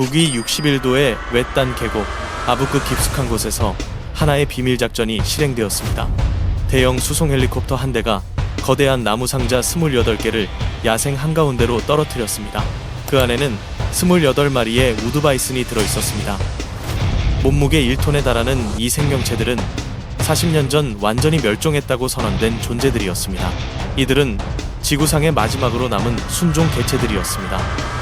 북위 61도의 외딴 계곡 아부급 깊숙한 곳에서 하나의 비밀 작전이 실행되었습니다. 대형 수송 헬리콥터 한 대가 거대한 나무 상자 28개를 야생 한가운데로 떨어뜨렸습니다. 그 안에는 28마리의 우드바이슨이 들어있었습니다. 몸무게 1톤에 달하는 이 생명체들은 40년 전 완전히 멸종했다고 선언된 존재들이었습니다. 이들은 지구상의 마지막으로 남은 순종 개체들이었습니다.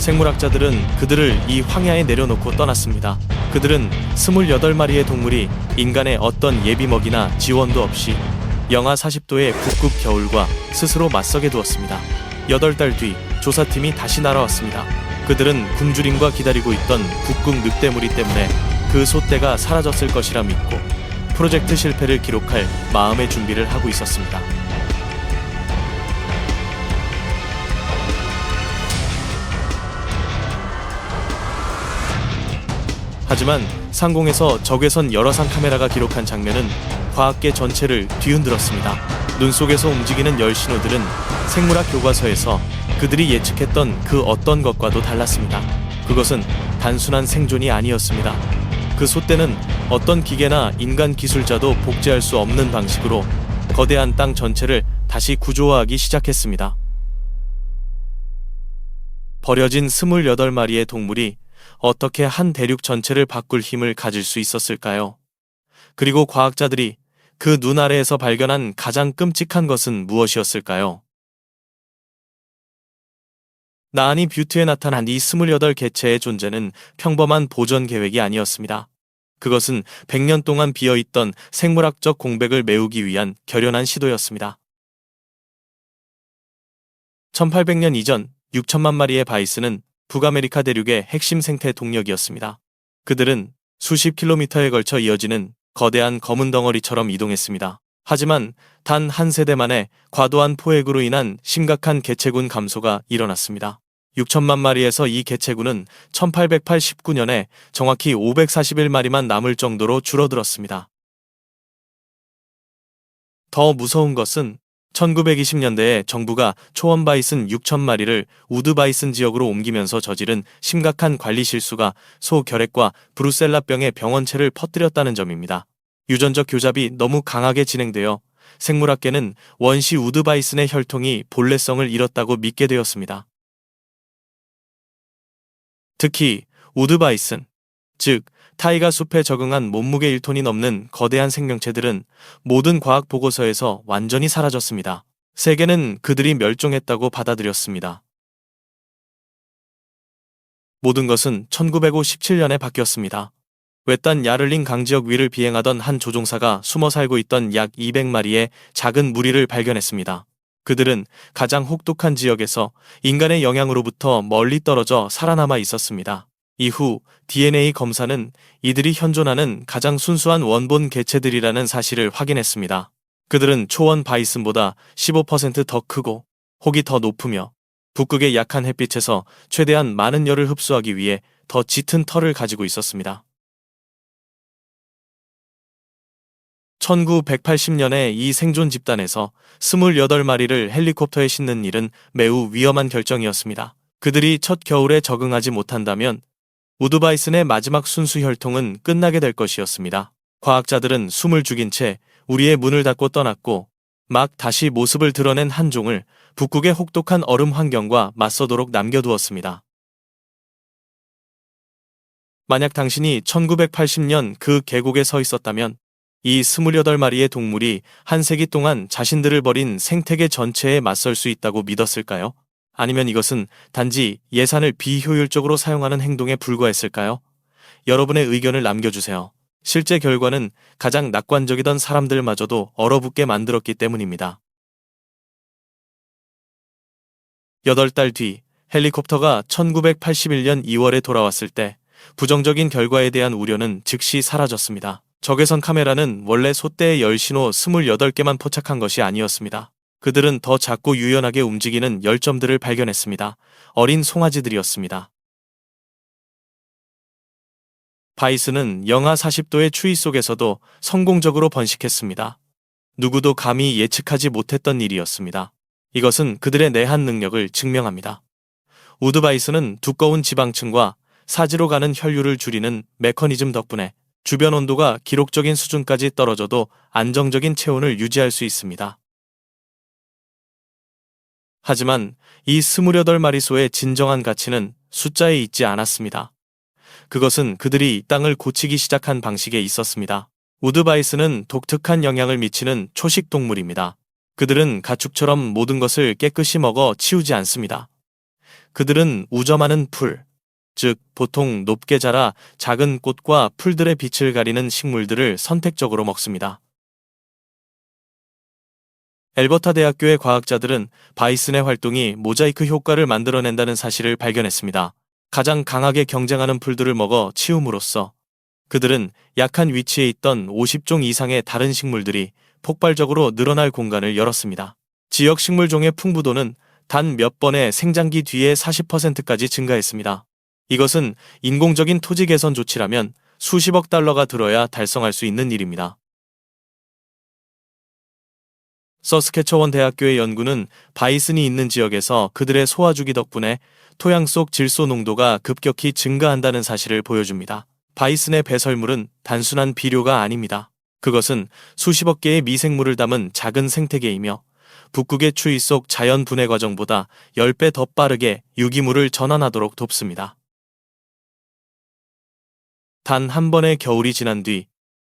생물학자들은 그들을 이 황야에 내려놓고 떠났습니다. 그들은 28마리의 동물이 인간의 어떤 예비먹이나 지원도 없이 영하 40도의 북극 겨울과 스스로 맞서게 두었습니다. 8달 뒤 조사팀이 다시 날아왔습니다. 그들은 굶주림과 기다리고 있던 북극 늑대무리 때문에 그 솥대가 사라졌을 것이라 믿고 프로젝트 실패를 기록할 마음의 준비를 하고 있었습니다. 하지만 상공에서 적외선 열화상 카메라가 기록한 장면은 과학계 전체를 뒤흔들었습니다. 눈 속에서 움직이는 열 신호들은 생물학 교과서에서 그들이 예측했던 그 어떤 것과도 달랐습니다. 그것은 단순한 생존이 아니었습니다. 그 솥대는 어떤 기계나 인간 기술자도 복제할 수 없는 방식으로 거대한 땅 전체를 다시 구조화하기 시작했습니다. 버려진 28마리의 동물이 어떻게 한 대륙 전체를 바꿀 힘을 가질 수 있었을까요? 그리고 과학자들이 그 눈 아래에서 발견한 가장 끔찍한 것은 무엇이었을까요? 나안이 뷰트에 나타난 이 28개체의 존재는 평범한 보전 계획이 아니었습니다. 그것은 100년 동안 비어있던 생물학적 공백을 메우기 위한 결연한 시도였습니다. 1800년 이전 6천만 마리의 바이슨은 북아메리카 대륙의 핵심 생태 동력이었습니다. 그들은 수십 킬로미터에 걸쳐 이어지는 거대한 검은 덩어리처럼 이동했습니다. 하지만 단 한 세대 만에 과도한 포획으로 인한 심각한 개체군 감소가 일어났습니다. 6천만 마리에서 이 개체군은 1889년에 정확히 541마리만 남을 정도로 줄어들었습니다. 더 무서운 것은 1920년대에 정부가 초원 바이슨 6천 마리를 우드 바이슨 지역으로 옮기면서 저지른 심각한 관리 실수가 소 결핵과 브루셀라병의 병원체를 퍼뜨렸다는 점입니다. 유전적 교잡이 너무 강하게 진행되어 생물학계는 원시 우드 바이슨의 혈통이 본래성을 잃었다고 믿게 되었습니다. 특히 우드 바이슨, 즉 타이가 숲에 적응한 몸무게 1톤이 넘는 거대한 생명체들은 모든 과학 보고서에서 완전히 사라졌습니다. 세계는 그들이 멸종했다고 받아들였습니다. 모든 것은 1957년에 바뀌었습니다. 외딴 야를링 강지역 위를 비행하던 한 조종사가 숨어 살고 있던 약 200마리의 작은 무리를 발견했습니다. 그들은 가장 혹독한 지역에서 인간의 영향으로부터 멀리 떨어져 살아남아 있었습니다. 이후 DNA 검사는 이들이 현존하는 가장 순수한 원본 개체들이라는 사실을 확인했습니다. 그들은 초원 바이슨보다 15% 더 크고 혹이 더 높으며 북극의 약한 햇빛에서 최대한 많은 열을 흡수하기 위해 더 짙은 털을 가지고 있었습니다. 1980년에 이 생존 집단에서 28마리를 헬리콥터에 싣는 일은 매우 위험한 결정이었습니다. 그들이 첫 겨울에 적응하지 못한다면 우드바이슨의 마지막 순수 혈통은 끝나게 될 것이었습니다. 과학자들은 숨을 죽인 채 우리의 문을 닫고 떠났고 막 다시 모습을 드러낸 한 종을 북극의 혹독한 얼음 환경과 맞서도록 남겨두었습니다. 만약 당신이 1980년 그 계곡에 서 있었다면 이 28마리의 동물이 한 세기 동안 자신들을 버린 생태계 전체에 맞설 수 있다고 믿었을까요? 아니면 이것은 단지 예산을 비효율적으로 사용하는 행동에 불과했을까요? 여러분의 의견을 남겨주세요. 실제 결과는 가장 낙관적이던 사람들마저도 얼어붙게 만들었기 때문입니다. 8달 뒤 헬리콥터가 1981년 2월에 돌아왔을 때 부정적인 결과에 대한 우려는 즉시 사라졌습니다. 적외선 카메라는 원래 솥대의 열신호 28개만 포착한 것이 아니었습니다. 그들은 더 작고 유연하게 움직이는 열점들을 발견했습니다. 어린 송아지들이었습니다. 바이슨은 영하 40도의 추위 속에서도 성공적으로 번식했습니다. 누구도 감히 예측하지 못했던 일이었습니다. 이것은 그들의 내한 능력을 증명합니다. 우드바이스는 두꺼운 지방층과 사지로 가는 혈류를 줄이는 메커니즘 덕분에 주변 온도가 기록적인 수준까지 떨어져도 안정적인 체온을 유지할 수 있습니다. 하지만 이 28마리소의 진정한 가치는 숫자에 있지 않았습니다. 그것은 그들이 이 땅을 고치기 시작한 방식에 있었습니다. 우드바이스는 독특한 영향을 미치는 초식 동물입니다. 그들은 가축처럼 모든 것을 깨끗이 먹어 치우지 않습니다. 그들은 우점하는 풀, 즉 보통 높게 자라 작은 꽃과 풀들의 빛을 가리는 식물들을 선택적으로 먹습니다. 엘버타 대학교의 과학자들은 바이슨의 활동이 모자이크 효과를 만들어낸다는 사실을 발견했습니다. 가장 강하게 경쟁하는 풀들을 먹어 치움으로써 그들은 약한 위치에 있던 50종 이상의 다른 식물들이 폭발적으로 늘어날 공간을 열었습니다. 지역 식물종의 풍부도는 단 몇 번의 생장기 뒤에 40%까지 증가했습니다. 이것은 인공적인 토지 개선 조치라면 수십억 달러가 들어야 달성할 수 있는 일입니다. 서스케처원 대학교의 연구는 바이슨이 있는 지역에서 그들의 소화주기 덕분에 토양 속 질소 농도가 급격히 증가한다는 사실을 보여줍니다. 바이슨의 배설물은 단순한 비료가 아닙니다. 그것은 수십억 개의 미생물을 담은 작은 생태계이며 북극의 추위 속 자연 분해 과정보다 10배 더 빠르게 유기물을 전환하도록 돕습니다. 단 한 번의 겨울이 지난 뒤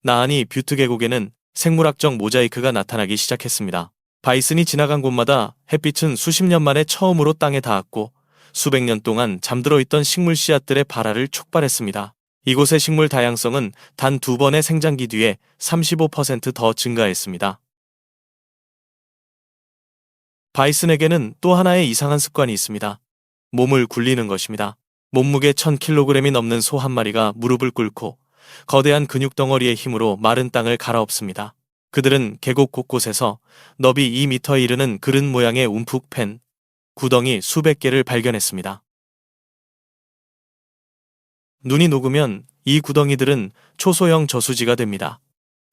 나하니 뷰트 계곡에는 생물학적 모자이크가 나타나기 시작했습니다. 바이슨이 지나간 곳마다 햇빛은 수십 년 만에 처음으로 땅에 닿았고 수백 년 동안 잠들어 있던 식물 씨앗들의 발화를 촉발했습니다. 이곳의 식물 다양성은 단 2번의 생장기 뒤에 35%더 증가했습니다. 바이슨에게는 또 하나의 이상한 습관이 있습니다. 몸을 굴리는 것입니다. 몸무게 1000kg이 넘는 소 한 마리가 무릎을 꿇고 거대한 근육 덩어리의 힘으로 마른 땅을 갈아엎습니다. 그들은 계곡 곳곳에서 너비 2m에 이르는 그릇 모양의 움푹 팬 구덩이 수백 개를 발견했습니다. 눈이 녹으면 이 구덩이들은 초소형 저수지가 됩니다.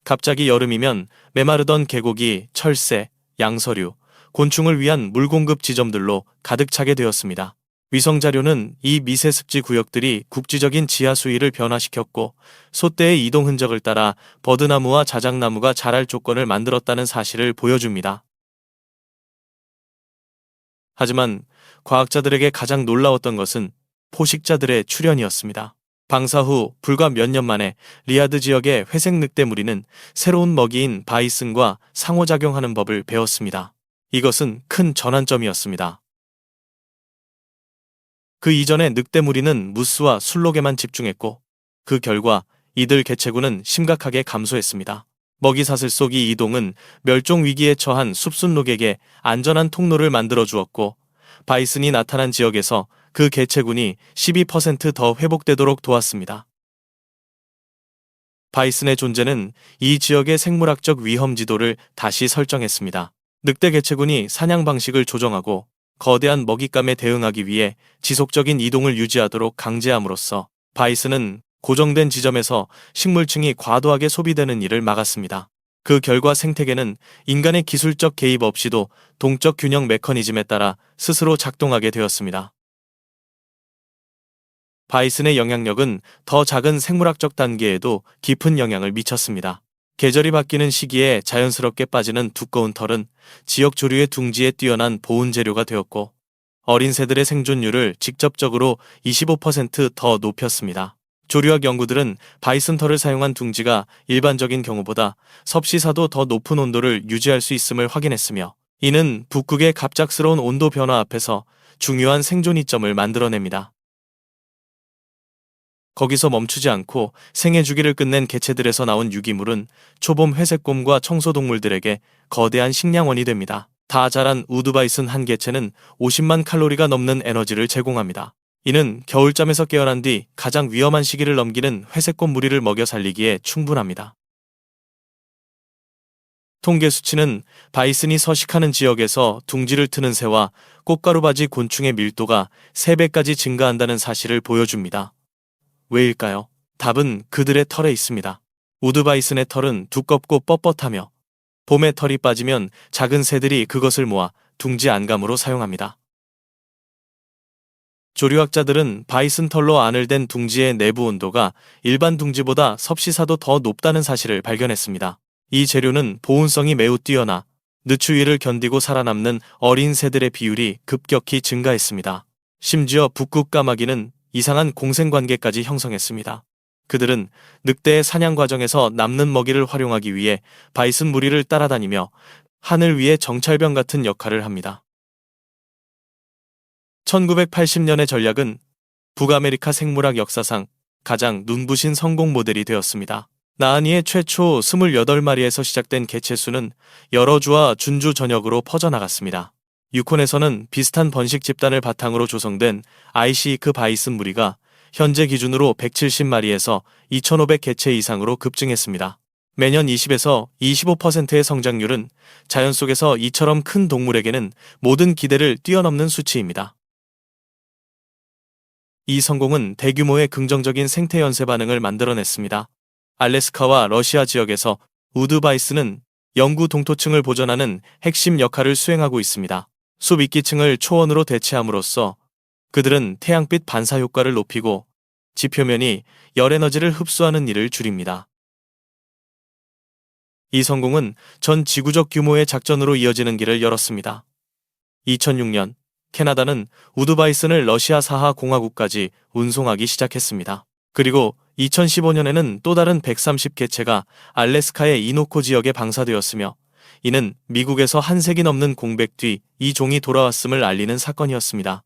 갑자기 여름이면 메마르던 계곡이 철새, 양서류, 곤충을 위한 물공급 지점들로 가득 차게 되었습니다. 위성자료는 이 미세습지 구역들이 국지적인 지하 수위를 변화시켰고 소떼의 이동 흔적을 따라 버드나무와 자작나무가 자랄 조건을 만들었다는 사실을 보여줍니다. 하지만 과학자들에게 가장 놀라웠던 것은 포식자들의 출현이었습니다. 방사 후 불과 몇 년 만에 리아드 지역의 회색 늑대 무리는 새로운 먹이인 바이슨과 상호작용하는 법을 배웠습니다. 이것은 큰 전환점이었습니다. 그 이전에 늑대 무리는 무스와 술록에만 집중했고 그 결과 이들 개체군은 심각하게 감소했습니다. 먹이사슬 속 이 이동은 멸종 위기에 처한 숲순록에게 안전한 통로를 만들어 주었고 바이슨이 나타난 지역에서 그 개체군이 12%더 회복되도록 도왔습니다. 바이슨의 존재는 이 지역의 생물학적 위험 지도를 다시 설정했습니다. 늑대 개체군이 사냥 방식을 조정하고 거대한 먹잇감에 대응하기 위해 지속적인 이동을 유지하도록 강제함으로써 바이슨은 고정된 지점에서 식물층이 과도하게 소비되는 일을 막았습니다. 그 결과 생태계는 인간의 기술적 개입 없이도 동적 균형 메커니즘에 따라 스스로 작동하게 되었습니다. 바이슨의 영향력은 더 작은 생물학적 단계에도 깊은 영향을 미쳤습니다. 계절이 바뀌는 시기에 자연스럽게 빠지는 두꺼운 털은 지역 조류의 둥지에 뛰어난 보온 재료가 되었고 어린 새들의 생존율을 직접적으로 25%더 높였습니다. 조류학 연구들은 바이슨 털을 사용한 둥지가 일반적인 경우보다 섭씨 4도 더 높은 온도를 유지할 수 있음을 확인했으며 이는 북극의 갑작스러운 온도 변화 앞에서 중요한 생존 이점을 만들어냅니다. 거기서 멈추지 않고 생애 주기를 끝낸 개체들에서 나온 유기물은 초봄 회색곰과 청소동물들에게 거대한 식량원이 됩니다. 다 자란 우드바이슨 한 개체는 50만 칼로리가 넘는 에너지를 제공합니다. 이는 겨울잠에서 깨어난 뒤 가장 위험한 시기를 넘기는 회색곰 무리를 먹여 살리기에 충분합니다. 통계 수치는 바이슨이 서식하는 지역에서 둥지를 트는 새와 꽃가루바지 곤충의 밀도가 3배까지 증가한다는 사실을 보여줍니다. 왜일까요? 답은 그들의 털에 있습니다. 우드바이슨의 털은 두껍고 뻣뻣하며 봄에 털이 빠지면 작은 새들이 그것을 모아 둥지 안감으로 사용합니다. 조류학자들은 바이슨 털로 안을 댄 둥지의 내부 온도가 일반 둥지보다 섭씨4도 더 높다는 사실을 발견했습니다. 이 재료는 보온성이 매우 뛰어나 늦추위를 견디고 살아남는 어린 새들의 비율이 급격히 증가했습니다. 심지어 북극 까마귀는 이상한 공생관계까지 형성했습니다. 그들은 늑대의 사냥 과정에서 남는 먹이를 활용하기 위해 바이슨 무리를 따라다니며 하늘 위의 정찰병 같은 역할을 합니다. 1980년의 전략은 북아메리카 생물학 역사상 가장 눈부신 성공 모델이 되었습니다. 나한이의 최초 28마리에서 시작된 개체수는 여러 주와 준주 전역으로 퍼져나갔습니다. 유콘에서는 비슷한 번식 집단을 바탕으로 조성된 아이시이크 바이슨 무리가 현재 기준으로 170마리에서 2,500개체 이상으로 급증했습니다. 매년 20에서 25%의 성장률은 자연 속에서 이처럼 큰 동물에게는 모든 기대를 뛰어넘는 수치입니다. 이 성공은 대규모의 긍정적인 생태 연쇄 반응을 만들어냈습니다. 알래스카와 러시아 지역에서 우드 바이슨은 영구 동토층을 보존하는 핵심 역할을 수행하고 있습니다. 숲 이끼층을 초원으로 대체함으로써 그들은 태양빛 반사 효과를 높이고 지표면이 열 에너지를 흡수하는 일을 줄입니다. 이 성공은 전 지구적 규모의 작전으로 이어지는 길을 열었습니다. 2006년 캐나다는 우드 바이슨을 러시아 사하 공화국까지 운송하기 시작했습니다. 그리고 2015년에는 또 다른 130개체가 알래스카의 이노코 지역에 방사되었으며 이는 미국에서 한 세기 넘는 공백 뒤 이 종이 돌아왔음을 알리는 사건이었습니다.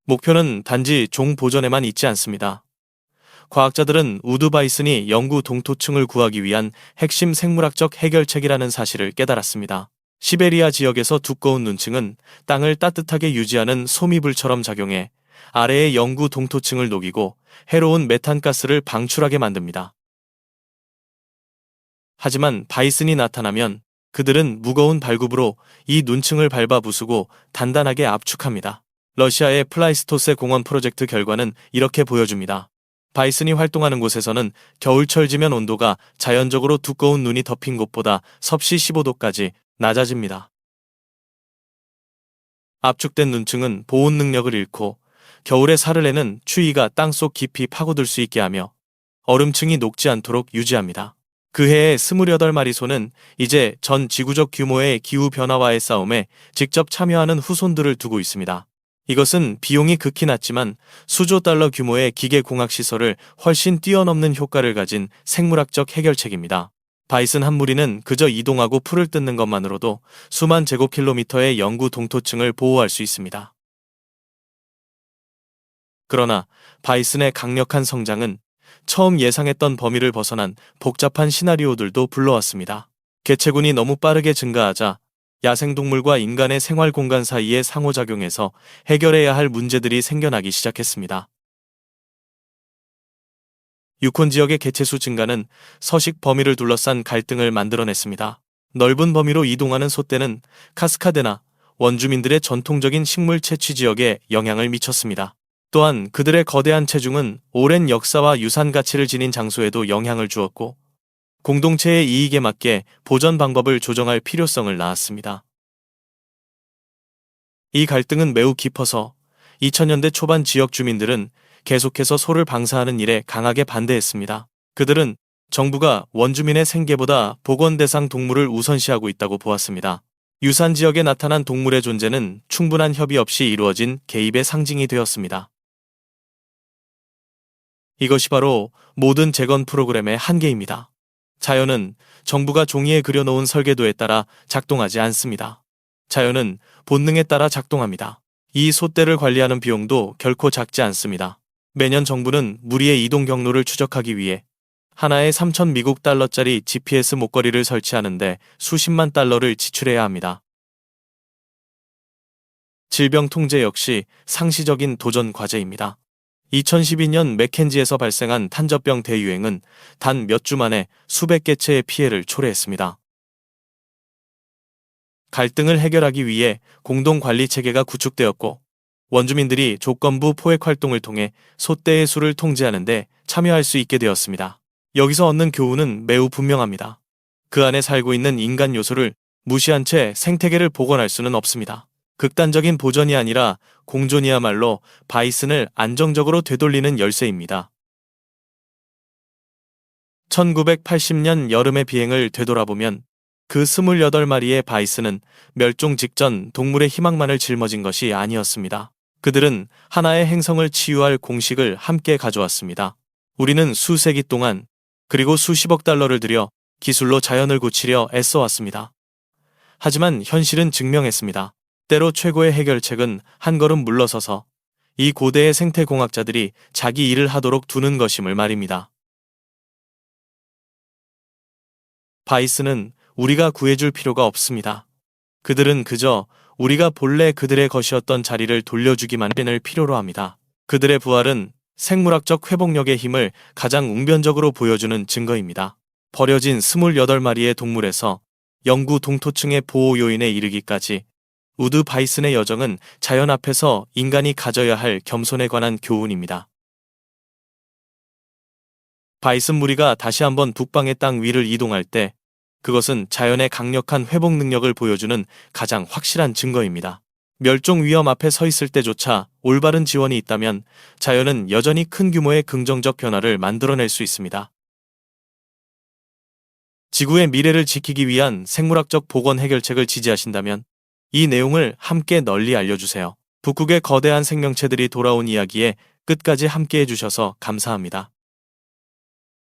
목표는 단지 종 보존에만 있지 않습니다. 과학자들은 우드 바이슨이 영구 동토층을 구하기 위한 핵심 생물학적 해결책이라는 사실을 깨달았습니다. 시베리아 지역에서 두꺼운 눈층은 땅을 따뜻하게 유지하는 소미불처럼 작용해 아래의 영구 동토층을 녹이고 해로운 메탄가스를 방출하게 만듭니다. 하지만 바이슨이 나타나면 그들은 무거운 발굽으로 이 눈층을 밟아 부수고 단단하게 압축합니다. 러시아의 플라이스토세 공원 프로젝트 결과는 이렇게 보여줍니다. 바이슨이 활동하는 곳에서는 겨울철 지면 온도가 자연적으로 두꺼운 눈이 덮인 곳보다 섭씨 15도까지 낮아집니다. 압축된 눈층은 보온 능력을 잃고 겨울에 살을 내는 추위가 땅속 깊이 파고들 수 있게 하며 얼음층이 녹지 않도록 유지합니다. 그 해의 28마리 소는 이제 전 지구적 규모의 기후변화와의 싸움에 직접 참여하는 후손들을 두고 있습니다. 이것은 비용이 극히 낮지만 수조 달러 규모의 기계공학시설을 훨씬 뛰어넘는 효과를 가진 생물학적 해결책입니다. 바이슨 한 무리는 그저 이동하고 풀을 뜯는 것만으로도 수만 제곱킬로미터의 영구 동토층을 보호할 수 있습니다. 그러나 바이슨의 강력한 성장은 처음 예상했던 범위를 벗어난 복잡한 시나리오들도 불러왔습니다. 개체군이 너무 빠르게 증가하자 야생동물과 인간의 생활 공간 사이의 상호작용에서 해결해야 할 문제들이 생겨나기 시작했습니다. 유콘 지역의 개체수 증가는 서식 범위를 둘러싼 갈등을 만들어냈습니다. 넓은 범위로 이동하는 소떼는 카스카데나 원주민들의 전통적인 식물 채취 지역에 영향을 미쳤습니다. 또한 그들의 거대한 체중은 오랜 역사와 유산 가치를 지닌 장소에도 영향을 주었고 공동체의 이익에 맞게 보전 방법을 조정할 필요성을 낳았습니다. 이 갈등은 매우 깊어서 2000년대 초반 지역 주민들은 계속해서 소를 방사하는 일에 강하게 반대했습니다. 그들은 정부가 원주민의 생계보다 복원 대상 동물을 우선시하고 있다고 보았습니다. 유산 지역에 나타난 동물의 존재는 충분한 협의 없이 이루어진 개입의 상징이 되었습니다. 이것이 바로 모든 재건 프로그램의 한계입니다. 자연은 정부가 종이에 그려놓은 설계도에 따라 작동하지 않습니다. 자연은 본능에 따라 작동합니다. 이 소떼를 관리하는 비용도 결코 작지 않습니다. 매년 정부는 무리의 이동 경로를 추적하기 위해 하나에 3,000 미국 달러짜리 GPS 목걸이를 설치하는데 수십만 달러를 지출해야 합니다. 질병 통제 역시 상시적인 도전 과제입니다. 2012년 맥켄지에서 발생한 탄저병 대유행은 단 몇 주 만에 수백 개체의 피해를 초래했습니다. 갈등을 해결하기 위해 공동관리체계가 구축되었고 원주민들이 조건부 포획 활동을 통해 소떼의 수를 통제하는 데 참여할 수 있게 되었습니다. 여기서 얻는 교훈은 매우 분명합니다. 그 안에 살고 있는 인간 요소를 무시한 채 생태계를 복원할 수는 없습니다. 극단적인 보전이 아니라 공존이야말로 바이슨을 안정적으로 되돌리는 열쇠입니다. 1980년 여름의 비행을 되돌아보면 그 28마리의 바이슨은 멸종 직전 동물의 희망만을 짊어진 것이 아니었습니다. 그들은 하나의 행성을 치유할 공식을 함께 가져왔습니다. 우리는 수세기 동안 그리고 수십억 달러를 들여 기술로 자연을 고치려 애써왔습니다. 하지만 현실은 증명했습니다. 때로 최고의 해결책은 한 걸음 물러서서 이 고대의 생태공학자들이 자기 일을 하도록 두는 것임을 말입니다. 바이슨은 우리가 구해줄 필요가 없습니다. 그들은 그저 우리가 본래 그들의 것이었던 자리를 돌려주기만 을 필요로 합니다. 그들의 부활은 생물학적 회복력의 힘을 가장 웅변적으로 보여주는 증거입니다. 버려진 28마리의 동물에서 영구 동토층의 보호 요인에 이르기까지 우드 바이슨의 여정은 자연 앞에서 인간이 가져야 할 겸손에 관한 교훈입니다. 바이슨 무리가 다시 한번 북방의 땅 위를 이동할 때 그것은 자연의 강력한 회복 능력을 보여주는 가장 확실한 증거입니다. 멸종 위험 앞에 서 있을 때조차 올바른 지원이 있다면 자연은 여전히 큰 규모의 긍정적 변화를 만들어낼 수 있습니다. 지구의 미래를 지키기 위한 생물학적 복원 해결책을 지지하신다면 이 내용을 함께 널리 알려주세요. 북극의 거대한 생명체들이 돌아온 이야기에 끝까지 함께 해주셔서 감사합니다.